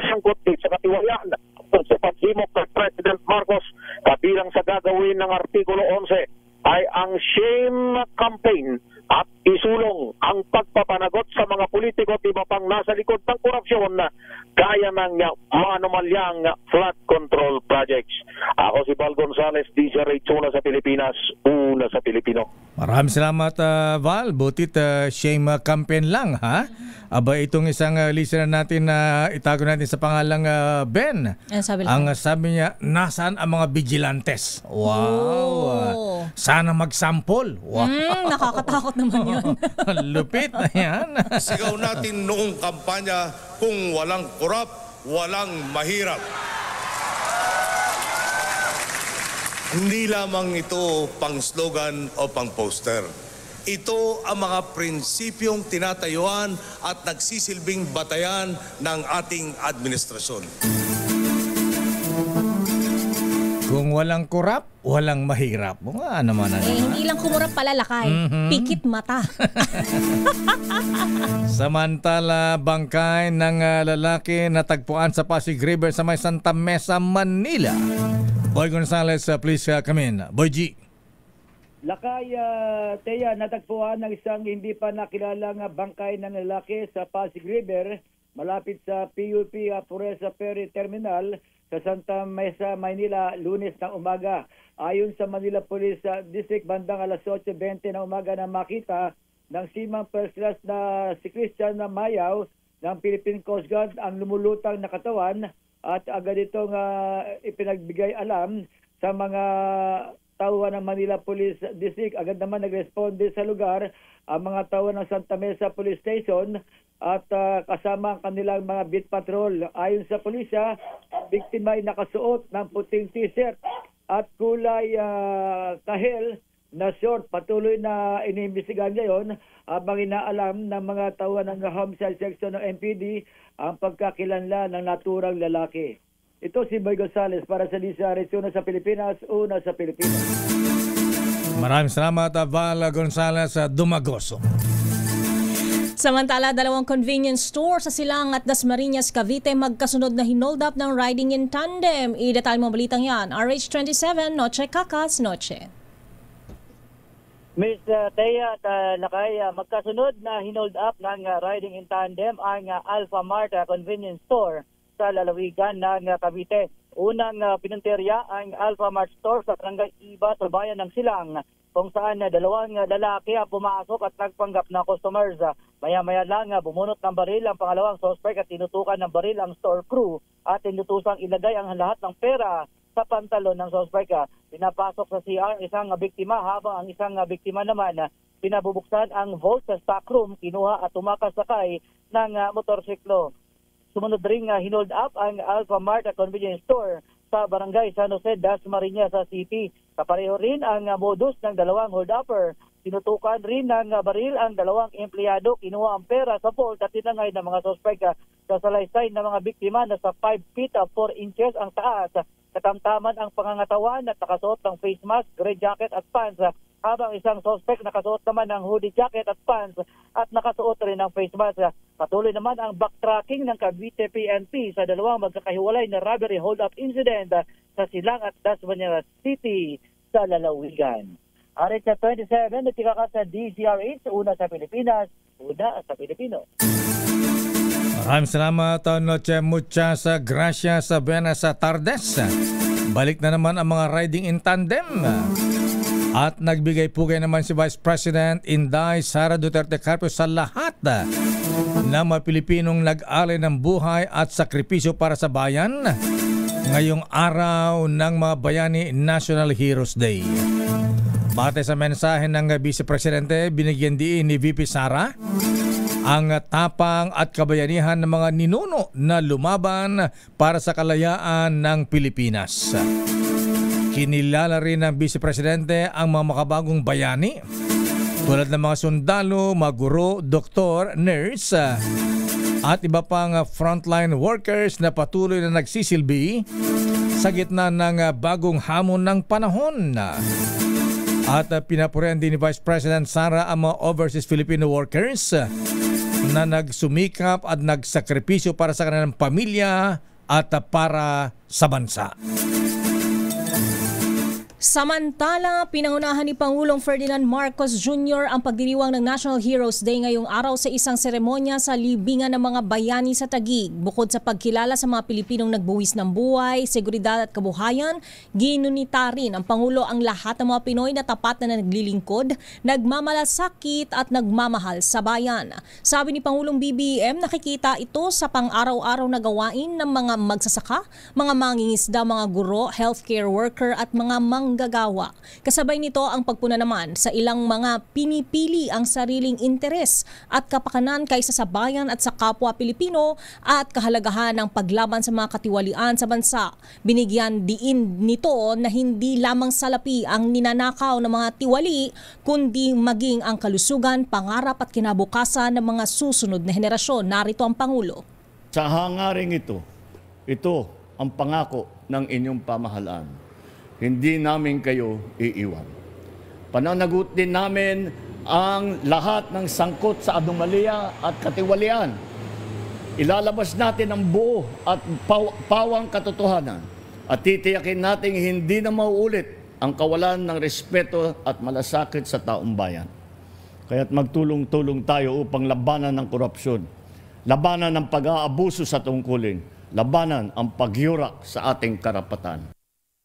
sangkot din sa katiwalian. Sa paghimok ng President Marcos, kabilang sa gagawin ng Artikulo 11 ay ang shame campaign at isulong ang pagpapanagot sa mga politiko at iba pang nasa likod ng korupsyon gaya ng manumalyang flood control projects. Ako si Val Gonzalez, DZRH, una sa Pilipinas, una sa Pilipino. Maraming salamat, Val. Butit shame campaign lang, ha? Aba, itong isang listener natin na itago natin sa pangalang Ben. Ang sabi niya, nasaan ang mga vigilantes? Wow! Sana mag-sample. Wow! Nakakatakot naman yun. Lupit na yan. Sigaw natin noong kampanya, kung walang korap, walang mahirap. Hindi lamang ito pang slogan o pang poster. Ito ang mga prinsipyong tinatayuan at nagsisilbing batayan ng ating administrasyon. Kung walang kurap, walang mahirap. Nga naman. Hindi lang kumurap pala, Lakay. Pikit mata. Samantala, bangkay ng lalaki natagpuan sa Pasig River sa may Santa Mesa, Manila. Boy Gonzalez, please come in. Boy G. Lakay, Teya, natagpuan ng isang hindi pa nakilalang bangkay ng lalaki sa Pasig River malapit sa PUP Pureza Ferry Terminal sa Santa Mesa, Manila, Lunes ng umaga. Ayon sa Manila Police District, bandang alas 8:20 ng umaga na makita ng Seaman First Class na si Christian Mayaw ng Philippine Coast Guard ang lumulutang na katawan at agad itong ipinagbigay alam sa mga tauhan ng Manila Police District. Agad naman nagresponde sa lugar ang mga tauhan ng Santa Mesa Police Station at kasama ang kanilang mga beat patrol. Ayon sa pulisya, biktima ay nakasuot ng puting t-shirt at kulay kahel na short. Patuloy na iniimbestigahan ngayon habang inaalam ng mga tauhan ng Homicide Section ng MPD ang pagkakilanlan ng naturang lalaki. Ito si Boy Gonzalez para sa DZRH, una sa Pilipinas, una sa Pilipinas. Maraming salamat, Val Gonzalez Dumagoso. Samantala, 2 convenience store sa Silang at Dasmariñas, Cavite magkasunod na hinold up ng riding in tandem. Idetalye mo balitang yan. RH27, Noche Kakas, Noche. Miss Thea at Lakay, magkasunod na hinold up ng riding in tandem ang Alpha Mart convenience store sa lalawigan ng Cavite. Unang pinunterya ang Alpha Mart store sa Barangay Iba, Bayan ng Silang, kung saan 2 lalaki ang pumasok at nagpanggap na customers. Maya-maya lang bumunot ng baril ang pangalawang suspect at tinutukan ng baril ang store crew at tinutusang ilagay ang lahat ng pera sa pantalon ng suspect. Pinapasok sa CR isang biktima habang ang isang biktima naman pinabubuksan ang vault sa stockroom, kinuha at tumakas sakay ng motorsiklo. Sumunod ring hinold up ang Alpha Mart convenience store sa Barangay San Jose, Dasmariñas City. Kapareho rin ang modus ng 2 hold-upper. Tinutukan rin ng baril ang 2 empleyado, kinuha ang pera sa vault at tinangay ng mga suspect. Sa salaysay ng mga biktima na sa 5 feet 4 inches ang taas, katamtaman ang pangangatawan at nakasuot ng face mask, gray jacket at pants, habang isang suspect nakasuot naman ng hoodie jacket at pants at nakasuot rin ng face mask. Patuloy naman ang backtracking ng Cavite PNP sa 2 magkakahiwalay na robbery hold-up incident sa Silang at Dasmariñas City sa lalawigan. RH27, nagtikaka sa DZRH, una sa Pilipinas, una sa Pilipino. Maraming salamat, Noche. Muchas gracias, buenas tardes. Balik na naman ang mga riding in tandem. At nagbigay pugay naman si Vice President Inday Sara Duterte Carpio sa lahat ng mga Pilipinong nag-alay ng buhay at sakripisyo para sa bayan ngayong araw ng mga Bayani National Heroes Day. Batay sa mensahe ng Vice Presidente, binigyan din ni VP Sara ang tapang at kabayanihan ng mga ninuno na lumaban para sa kalayaan ng Pilipinas. Kinilala rin ng Vice Presidente ang mga makabagong bayani tulad ng mga sundalo, mga guro, doktor, nurse at iba pang frontline workers na patuloy na nagsisilbi sa gitna ng bagong hamon ng panahon. At pinapurihan din ni Vice President Sara ang mga overseas Filipino workers na nagsumikap at nagsakripisyo para sa kanilang pamilya at para sa bansa. Samantala, pinangunahan ni Pangulong Ferdinand Marcos Jr. ang pagdiriwang ng National Heroes Day ngayong araw sa isang seremonya sa libingan ng mga bayani sa Taguig. Bukod sa pagkilala sa mga Pilipinong nagbuwis ng buhay, seguridad at kabuhayan, ginunita rin ang Pangulo ang lahat ng mga Pinoy na tapat na naglilingkod, nagmamalasakit at nagmamahal sa bayan. Sabi ni Pangulong BBM, nakikita ito sa pang-araw-araw na gawain ng mga magsasaka, mga mangingisda, mga guro, healthcare worker at mga manggagawa. Kasabay nito ang pagpuna naman sa ilang mga pinipili ang sariling interes at kapakanan kaysa sa bayan at sa kapwa Pilipino at kahalagahan ng paglaban sa mga katiwalian sa bansa. Binigyan diin nito na hindi lamang salapi ang ninanakaw ng mga tiwali kundi maging ang kalusugan, pangarap at kinabukasan ng mga susunod na henerasyon. Narito ang Pangulo. Sa hangaring ito ang pangako ng inyong pamahalaan. Hindi namin kayo iiwan. Pananagutin namin ang lahat ng sangkot sa anomalya at katiwalian. Ilalabas natin ang buo at pawang katotohanan at titiyakin natin hindi na mauulit ang kawalan ng respeto at malasakit sa taong bayan. Kaya't magtulong-tulong tayo upang labanan ng korupsyon, labanan ng pag-aabuso sa tungkulin, labanan ang pagyurak sa ating karapatan.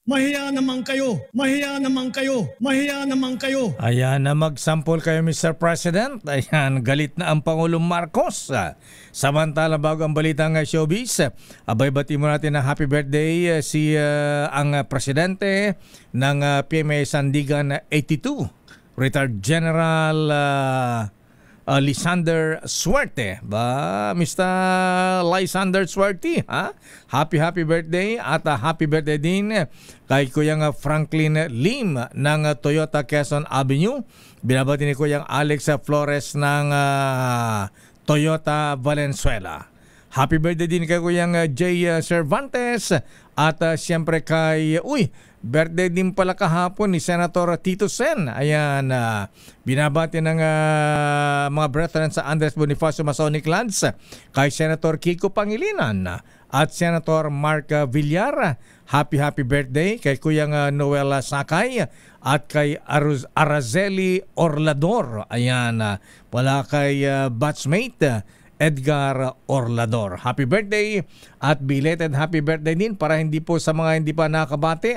Mahiya naman kayo, mahiya naman kayo, mahiya naman kayo. Ayan na magsampol kayo, Mr. President. Ayan, galit na ang Pangulong Marcos. Samantala, bago ang balita ng showbiz, abay bati mo natin na happy birthday ang presidente ng PMA Sandigan 82, retired General Lysander Suerte. Mr. Lysander Suerte, ha? Happy birthday at happy birthday din kay Kuyang Franklin Lim ng Toyota Quezon Avenue. Binabati ni Kuyang Alex Flores ng Toyota Valenzuela. Happy birthday din kay Kuyang Jay Cervantes at siyempre kay birthday din pala kahapon ni Senator Tito Sen. Ayan, binabati ng mga brethren sa Andres Bonifacio Masonic Lands kay Senator Kiko Pangilinan at Senator Mark Villar. Happy birthday kay Kuyang Noel Sakay at kay Araceli Orlador. Ayan, wala kay batchmate Edgar Orlador. Happy birthday at belated happy birthday din para hindi po sa mga hindi pa nakabate,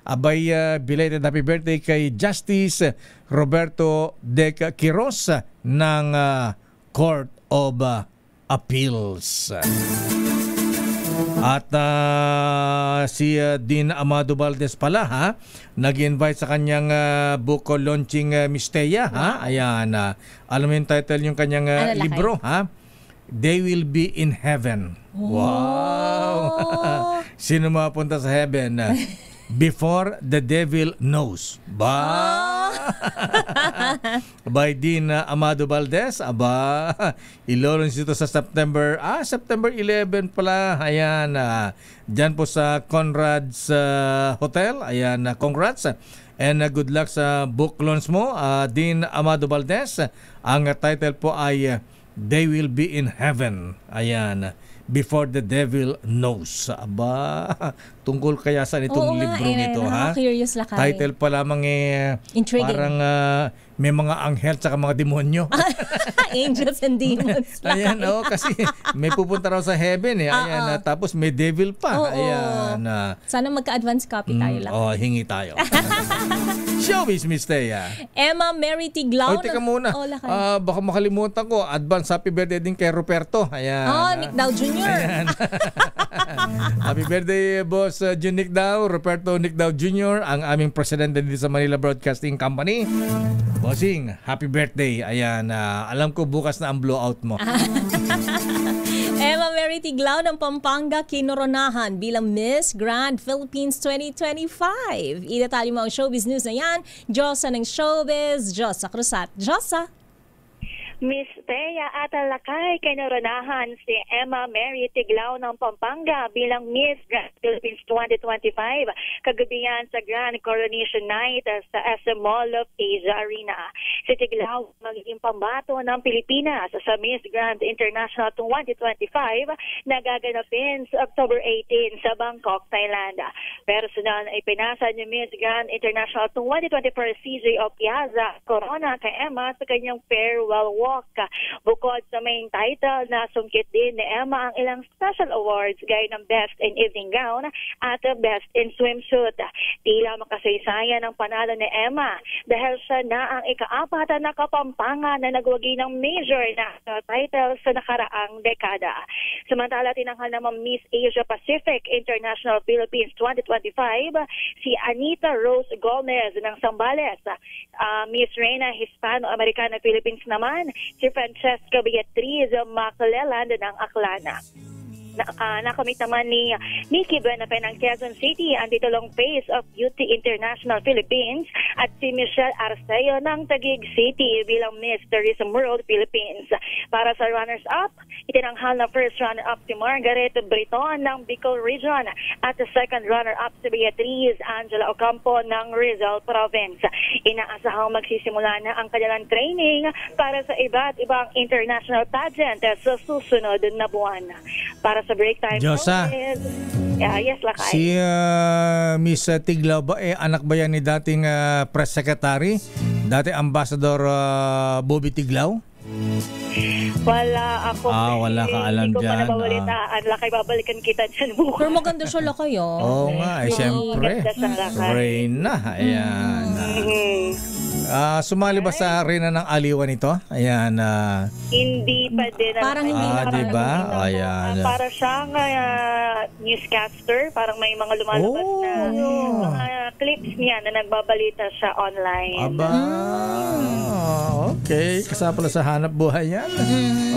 abay belated happy birthday kay Justice Roberto Deca Quiros ng Court of Appeals. At si Dean Amado Valdez pala nag-invite sa kanyang book launching Misteya. Ayan, alam mo yung title yung kanyang libro, They Will Be in Heaven. Wow! Sino mapunta sa heaven? Before the Devil Knows. By Dean Amado Valdez. Ilolons ito sa September 11 pala. Ayan, dyan po sa Conrad's Hotel. Ayan, congrats. And good luck sa book launch mo, Dean Amado Valdez. Ang title po ay They Will Be in Heaven. Ayan, Before the Devil Knows. Tungkol kaya sa itong libro nito, Curious lang kayo. Title pa lamang intriguing. Parang may mga anghel at mga demonyo. Angels and demons. Ayan, kasi may pupunta raw sa heaven Ayan, tapos may devil pa. Ayan. Sana magka-advance copy tayo lang. Hingi tayo. Showbiz, Miss Thea. Emma Mary Tiglao. Teka muna. Baka makalimutan ko. Advance happy birthday din kay Ruperto. Ayan. Nick Dao Jr. Ayan. Happy birthday, Boss Jun Nick Dao, Ruperto Nick Dao Jr., ang aming presidente dito sa Manila Broadcasting Company. Bossing, happy birthday. Ayan, alam ko bukas na ang blowout mo. Emma Mary Tiglao ng Pampanga kinoronahan bilang Miss Grand Philippines 2025. Itatali mo ang showbiz news na yan. Diyosa ng showbiz, Diyosa Cruzat. Diyosa! Miss Thea at Lakay, kinoronahan si Emma Mary Tiglao ng Pampanga bilang Miss Grand Philippines 2025 kagabi yan sa Grand Coronation Night sa SM Mall of Asia Arena. Si Tiglao magiging pambato ng Pilipinas sa Miss Grand International 2025 na gaganapin sa October 18 sa Bangkok, Thailand. Personal na ipinasa ni Miss Grand International 2024 CJ Opiaza Corona kay Emma sa kanyang farewell walk. Bukod sa main title na sungkit din ni Emma ang ilang special awards gaya ng Best in Evening Gown at Best in Swimsuit. Tila makasaysayan ang panalo ni Emma dahil siya na ang ika-4 na kapampangan na nagwagi ng major na title sa nakaraang dekada. Samantala, tinanghal naman Miss Asia Pacific International Philippines 2025 si Anita Rose Gomez ng Zambales. Miss Reina Hispano-Americana Philippines naman si Francesca Beatriz Macleland ng Aklana. Nakamit naman ni Nikki Benapen ng Quezon City ang titulong Face of Beauty International Philippines at si Michelle Arceo ng Taguig City bilang Miss Tourism World Philippines. Para sa runners-up, itinanghal na first runner-up si Margaret Briton ng Bicol Region at the second runner-up si Beatriz Angela Ocampo ng Rizal Province. Inaasahang magsisimula na ang kanilang training para sa iba't ibang international pageant sa susunod na buwan. Para sa break time. Diyosa. Yes, Lakay. Si Miss Tiglao ba, anak ba yan ni dating press secretary? Dati ambassador Bobby Tiglao? Wala ako. Wala ka alam dyan. Hindi ko pa nababalitaan. Lakay, babalikan kita dyan bukas. Pero maganda siya, Lakay. Oo nga, siyempre. Reyna. Ayan. Sumali ba sa Reyna ng Aliwan ito? Ayan. Hindi pa din. Parang hindi na. Diba? Ayan. Para siyang newscaster. Parang may mga lumalabas na mga clips niya na nagbabalita siya online. Okay. Kasama pala sa hanap buhay yan.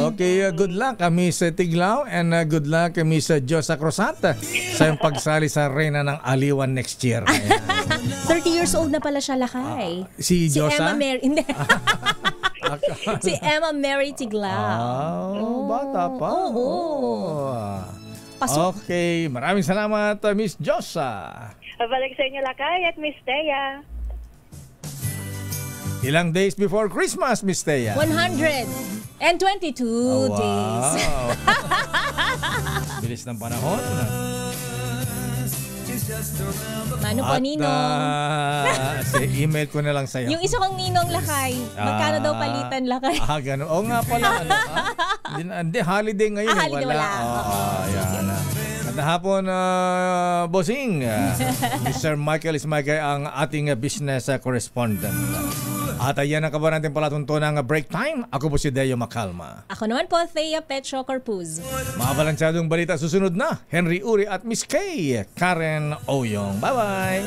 Okay, good luck Miss Tiglao and good luck Miss Diyosa Cruzat sa iyong pagsali sa Reyna ng Aliwan next year. 30 years old na pala siya, Lakay. Si Diyosa? Emma Mary. Hindi. Si Emma Mary Tiglao. Bata pa. Oo. Pasok. Okay, maraming salamat, Miss Josa. Balik sa inyo, Lakay at Miss Thea. Ilang days before Christmas, Miss Thea? 122 days. Bilis ng panahon. Mano po, Ninong? Email ko na lang sa'yo. Yung isa kong Ninong, Lakay. Magkano daw palitan, Lakay? Ganun. Oo nga pala. Hindi, holiday ngayon. Holiday wala. Yan. Magandang hapon, Bossing. Mr. Michael Ismagay ang ating business correspondent. At ayan ang kabar natin palatuntunan ng break time. Ako po si Deo Macalma. Ako naman po, Thea Petro Corpuz. Mga balansyadong balita susunod na. Henry Uri at Miss Kay Karen Oyong. Bye-bye!